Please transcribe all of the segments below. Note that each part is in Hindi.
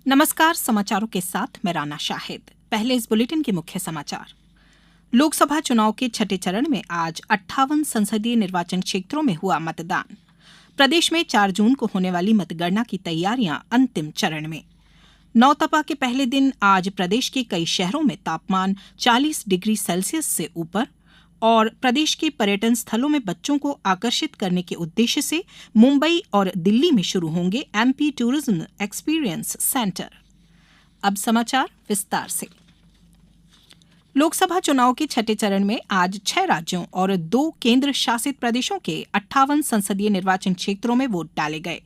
नमस्कार, समाचारों के साथ मैं राना शाहिद। पहले इस बुलेटिन के मुख्य समाचार। लोकसभा चुनाव के छठे चरण में आज 58 संसदीय निर्वाचन क्षेत्रों में हुआ मतदान। प्रदेश में 4 जून को होने वाली मतगणना की तैयारियां अंतिम चरण में। नौतपा के पहले दिन आज प्रदेश के कई शहरों में तापमान 40 डिग्री सेल्सियस से ऊपर और प्रदेश के पर्यटन स्थलों में बच्चों को आकर्षित करने के उद्देश्य से मुंबई और दिल्ली में शुरू होंगे एमपी टूरिज्म एक्सपीरियंस सेंटर। अब समाचार विस्तार से। लोकसभा चुनाव के छठे चरण में आज 6 राज्यों और 2 केंद्र शासित प्रदेशों के 58 संसदीय निर्वाचन क्षेत्रों में वोट डाले गए।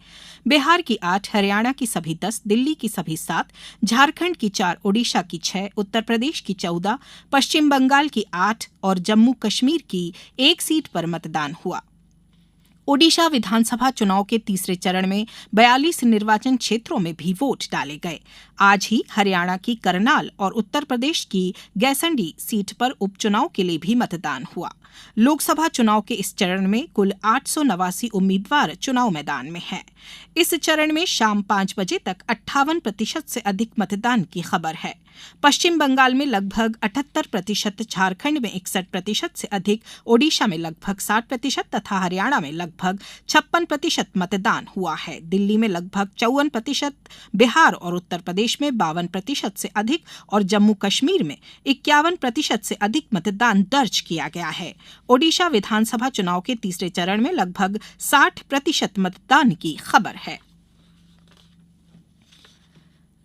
बिहार की 8, हरियाणा की सभी 10, दिल्ली की सभी 7, झारखंड की 4, ओडिशा की 6, उत्तर प्रदेश की 14, पश्चिम बंगाल की 8 और जम्मू कश्मीर की 1 सीट पर मतदान हुआ। ओडिशा विधानसभा चुनाव के तीसरे चरण में 42 निर्वाचन क्षेत्रों में भी वोट डाले गए। आज ही हरियाणा की करनाल और उत्तर प्रदेश की गैसंडी सीट पर उपचुनाव के लिए भी मतदान हुआ। लोकसभा चुनाव के इस चरण में कुल 889 उम्मीदवार चुनाव मैदान में हैं। इस चरण में शाम 5 बजे तक 58% से अधिक मतदान की खबर है। पश्चिम बंगाल में लगभग 78%, झारखंड में 61% से अधिक, ओडिशा में लगभग 60% तथा हरियाणा में लगभग 56% मतदान हुआ है। दिल्ली में लगभग 54%, बिहार और उत्तर प्रदेश में 52% से अधिक और जम्मू कश्मीर में 51% से अधिक मतदान दर्ज किया गया है। ओडिशा विधानसभा चुनाव के तीसरे चरण में लगभग 60% मतदान की खबर है।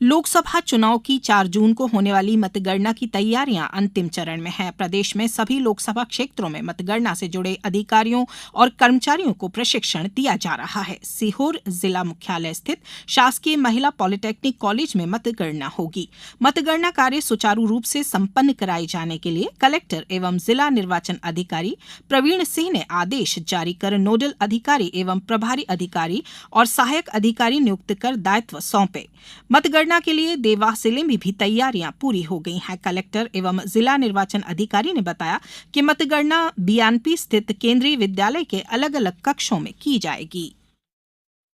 लोकसभा चुनाव की 4 जून को होने वाली मतगणना की तैयारियां अंतिम चरण में हैं। प्रदेश में सभी लोकसभा क्षेत्रों में मतगणना से जुड़े अधिकारियों और कर्मचारियों को प्रशिक्षण दिया जा रहा है। सीहोर जिला मुख्यालय स्थित शासकीय महिला पॉलिटेक्निक कॉलेज में मतगणना होगी। मतगणना कार्य सुचारू रूप से संपन्न कराए जाने के लिए कलेक्टर एवं जिला निर्वाचन अधिकारी प्रवीण सिंह ने आदेश जारी कर नोडल अधिकारी एवं प्रभारी अधिकारी और सहायक अधिकारी नियुक्त कर दायित्व सौंपे। मतगणना के लिए देवास जिले में भी तैयारियां पूरी हो गई हैं। कलेक्टर एवं जिला निर्वाचन अधिकारी ने बताया कि मतगणना बीएनपी स्थित केंद्रीय विद्यालय के अलग अलग कक्षों में की जाएगी।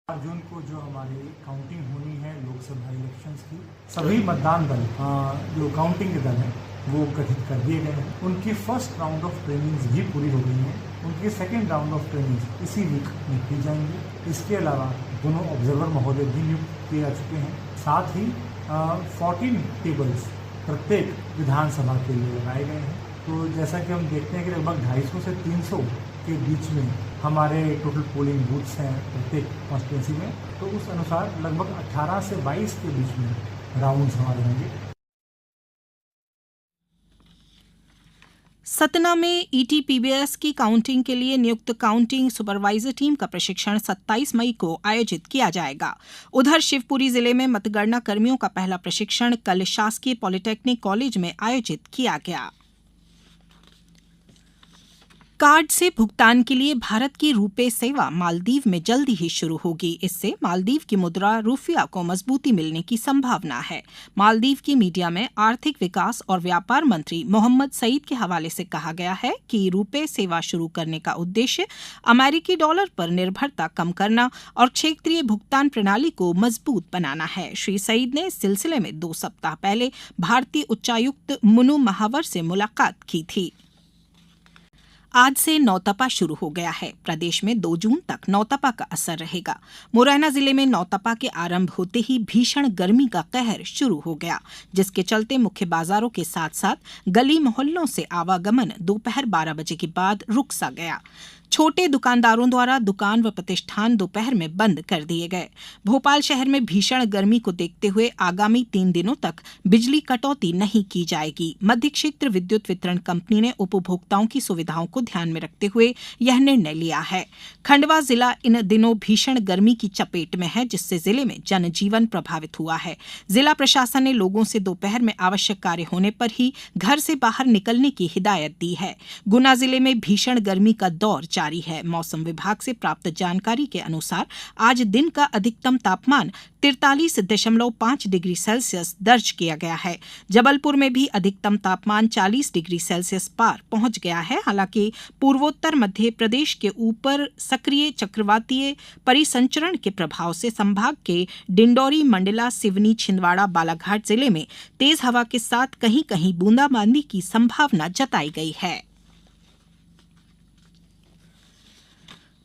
4 जून को जो हमारी काउंटिंग होनी है लोकसभा इलेक्शंस की, सभी मतदान दल जो काउंटिंग के दल हैं वो गठित कर दिए गए हैं। उनकी फर्स्ट राउंड ऑफ ट्रेनिंग्स भी पूरी हो गई हैं। उनकी सेकेंड राउंड ऑफ ट्रेनिंग्स इसी वीक में की जाएंगी। इसके अलावा दोनों ऑब्जर्वर महोदय भी नियुक्त किए जा चुके हैं। साथ ही 14 टेबल्स प्रत्येक विधानसभा के लिए लगाए गए हैं। तो जैसा कि हम देखते हैं कि लगभग 250 से 300 के बीच में हमारे टोटल पोलिंग बूथ्स हैं प्रत्येक कॉन्स्टिट्यूंसी में। तो उस अनुसार लगभग 18 से 22 के बीच में राउंड्स हमारे होंगे। सतना में ईटीपीबीएस की काउंटिंग के लिए नियुक्त काउंटिंग सुपरवाइजर टीम का प्रशिक्षण 27 मई को आयोजित किया जाएगा। उधर शिवपुरी जिले में मतगणना कर्मियों का पहला प्रशिक्षण कल शासकीय पॉलिटेक्निक कॉलेज में आयोजित किया गया। कार्ड से भुगतान के लिए भारत की रुपे सेवा मालदीव में जल्दी ही शुरू होगी। इससे मालदीव की मुद्रा रुपया को मजबूती मिलने की संभावना है। मालदीव की मीडिया में आर्थिक विकास और व्यापार मंत्री मोहम्मद सईद के हवाले से कहा गया है कि रुपे सेवा शुरू करने का उद्देश्य अमेरिकी डॉलर पर निर्भरता कम करना और क्षेत्रीय भुगतान प्रणाली को मजबूत बनाना है। श्री सईद ने इस सिलसिले में 2 सप्ताह पहले भारतीय उच्चायुक्त मुनु महावर से मुलाकात की थी। आज से नौतपा शुरू हो गया है। प्रदेश में 2 जून तक नौतपा का असर रहेगा। मुरैना जिले में नौतपा के आरंभ होते ही भीषण गर्मी का कहर शुरू हो गया, जिसके चलते मुख्य बाजारों के साथ साथ गली मोहल्लों से आवागमन दोपहर 12 बजे के बाद रुक सा गया। छोटे दुकानदारों द्वारा दुकान व प्रतिष्ठान दोपहर में बंद कर दिए गए। भोपाल शहर में भीषण गर्मी को देखते हुए आगामी 3 दिनों तक बिजली कटौती नहीं की जाएगी। मध्य क्षेत्र विद्युत वितरण कंपनी ने उपभोक्ताओं की सुविधाओं को ध्यान में रखते हुए यह निर्णय लिया है। खंडवा जिला इन दिनों भीषण गर्मी की चपेट में है, जिससे जिले में जनजीवन प्रभावित हुआ है। जिला प्रशासन ने लोगों से दोपहर में आवश्यक कार्य होने पर ही घर से बाहर निकलने की हिदायत दी है। गुना जिले में भीषण गर्मी का दौर जारी है। मौसम विभाग से प्राप्त जानकारी के अनुसार आज दिन का अधिकतम तापमान 43.5 डिग्री सेल्सियस दर्ज किया गया है। जबलपुर में भी अधिकतम तापमान 40 डिग्री सेल्सियस पार पहुंच गया है। हालांकि पूर्वोत्तर मध्य प्रदेश के ऊपर सक्रिय चक्रवातीय परिसंचरण के प्रभाव से संभाग के डिंडौरी, मंडला, सिवनी, छिंदवाड़ा, बालाघाट जिले में तेज हवा के साथ कहीं कहीं बूंदाबांदी की संभावना जताई गई है।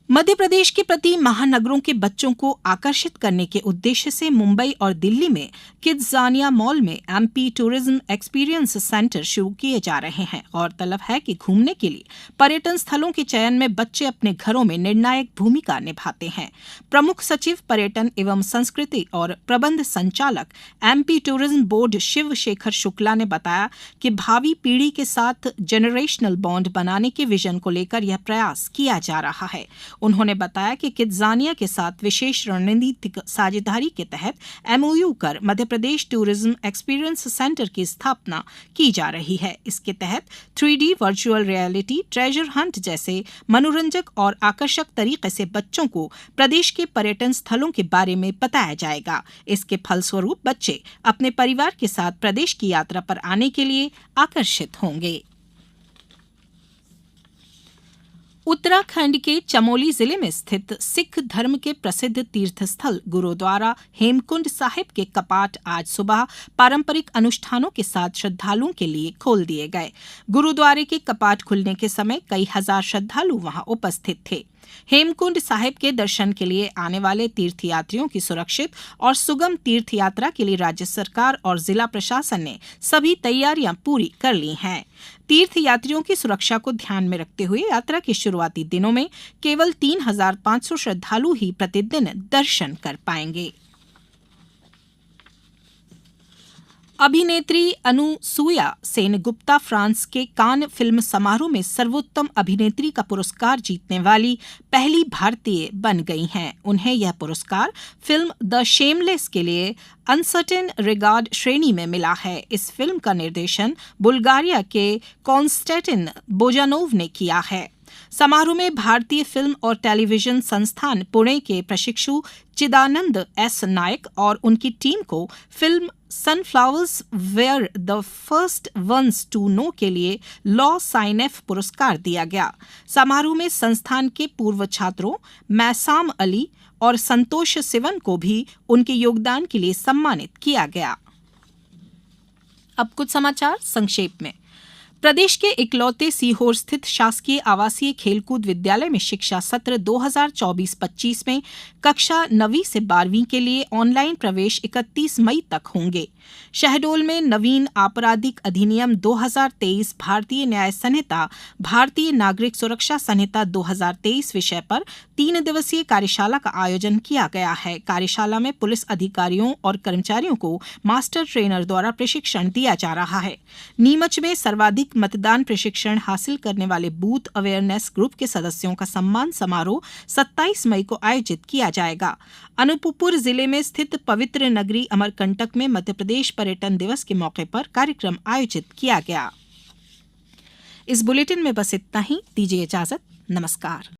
मध्य प्रदेश के प्रति महानगरों के बच्चों को आकर्षित करने के उद्देश्य से मुंबई और दिल्ली में किड्जानिया मॉल में एमपी टूरिज्म एक्सपीरियंस सेंटर शुरू किए जा रहे हैं। गौरतलब है कि घूमने के लिए पर्यटन स्थलों के चयन में बच्चे अपने घरों में निर्णायक भूमिका निभाते हैं। प्रमुख सचिव पर्यटन एवं संस्कृति और प्रबंध संचालक MP tourism board Shiv Shekhar Shukla ने बताया कि भावी पीढ़ी के साथ जेनरेशनल बॉन्ड बनाने के विजन को लेकर यह प्रयास किया जा रहा है। उन्होंने बताया कि किड्जानिया के साथ विशेष रणनीतिक साझेदारी के तहत एमओयू कर Madhya Pradesh tourism experience centre की स्थापना की जा रही है। इसके तहत 3D virtual reality, treasure Hunt जैसे मनोरंजक और आकर्षक तरीके से बच्चों को प्रदेश के पर्यटन स्थलों के बारे में बताया जाएगा। इसके फलस्वरूप बच्चे अपने परिवार के साथ प्रदेश की यात्रा पर आने के लिए आकर्षित होंगे। उत्तराखंड के चमोली जिले में स्थित सिख धर्म के प्रसिद्ध तीर्थस्थल गुरुद्वारा हेमकुंड साहिब के कपाट आज सुबह पारंपरिक अनुष्ठानों के साथ श्रद्धालुओं के लिए खोल दिए गए। गुरुद्वारे के कपाट खुलने के समय कई हजार श्रद्धालु वहां उपस्थित थे। हेमकुंड साहिब के दर्शन के लिए आने वाले तीर्थयात्रियों की सुरक्षित और सुगम तीर्थ यात्रा के लिए राज्य सरकार और जिला प्रशासन ने सभी तैयारियां पूरी कर ली हैं। तीर्थयात्रियों की सुरक्षा को ध्यान में रखते हुए यात्रा के शुरुआती दिनों में केवल 3,500 श्रद्धालु ही प्रतिदिन दर्शन कर पाएंगे। अभिनेत्री अनुसूया सेनगुप्ता फ्रांस के कान फिल्म समारोह में सर्वोत्तम अभिनेत्री का पुरस्कार जीतने वाली पहली भारतीय बन गई हैं। उन्हें यह पुरस्कार फिल्म द शेमलेस के लिए अनसर्टेन रिगार्ड श्रेणी में मिला है। इस फिल्म का निर्देशन बुल्गारिया के कॉन्स्टेंटिन बोजानोव ने किया है। समारोह में भारतीय फिल्म और टेलीविजन संस्थान पुणे के प्रशिक्षु चिदानंद एस नायक और उनकी टीम को film Sunflowers Were the First Ones to Know के लिए लॉ साइनेफ पुरस्कार दिया गया। समारोह में संस्थान के पूर्व छात्रों मैसाम अली और संतोष सिवन को भी उनके योगदान के लिए सम्मानित किया गया। अब कुछ समाचार संक्षेप में। प्रदेश के इकलौते सीहोर स्थित शासकीय आवासीय खेलकूद विद्यालय में शिक्षा सत्र 2024-25 में कक्षा 9वीं से 12वीं के लिए ऑनलाइन प्रवेश 31 मई तक होंगे। शहडोल में नवीन आपराधिक अधिनियम 2023, भारतीय न्याय संहिता, भारतीय नागरिक सुरक्षा संहिता 2023 विषय पर 3 दिवसीय कार्यशाला का आयोजन किया गया है। कार्यशाला में पुलिस अधिकारियों और कर्मचारियों को मास्टर ट्रेनर द्वारा प्रशिक्षण दिया जा रहा है। नीमच में सर्वाधिक मतदान प्रशिक्षण हासिल करने वाले बूथ अवेयरनेस ग्रुप के सदस्यों का सम्मान समारोह 27 मई को आयोजित किया जाएगा। अनूपपुर जिले में स्थित पवित्र नगरी अमरकंटक में मध्य प्रदेश पर्यटन दिवस के मौके पर कार्यक्रम आयोजित किया गया। इस बुलेटिन में बस इतना ही। दीजिए इजाजत। नमस्कार।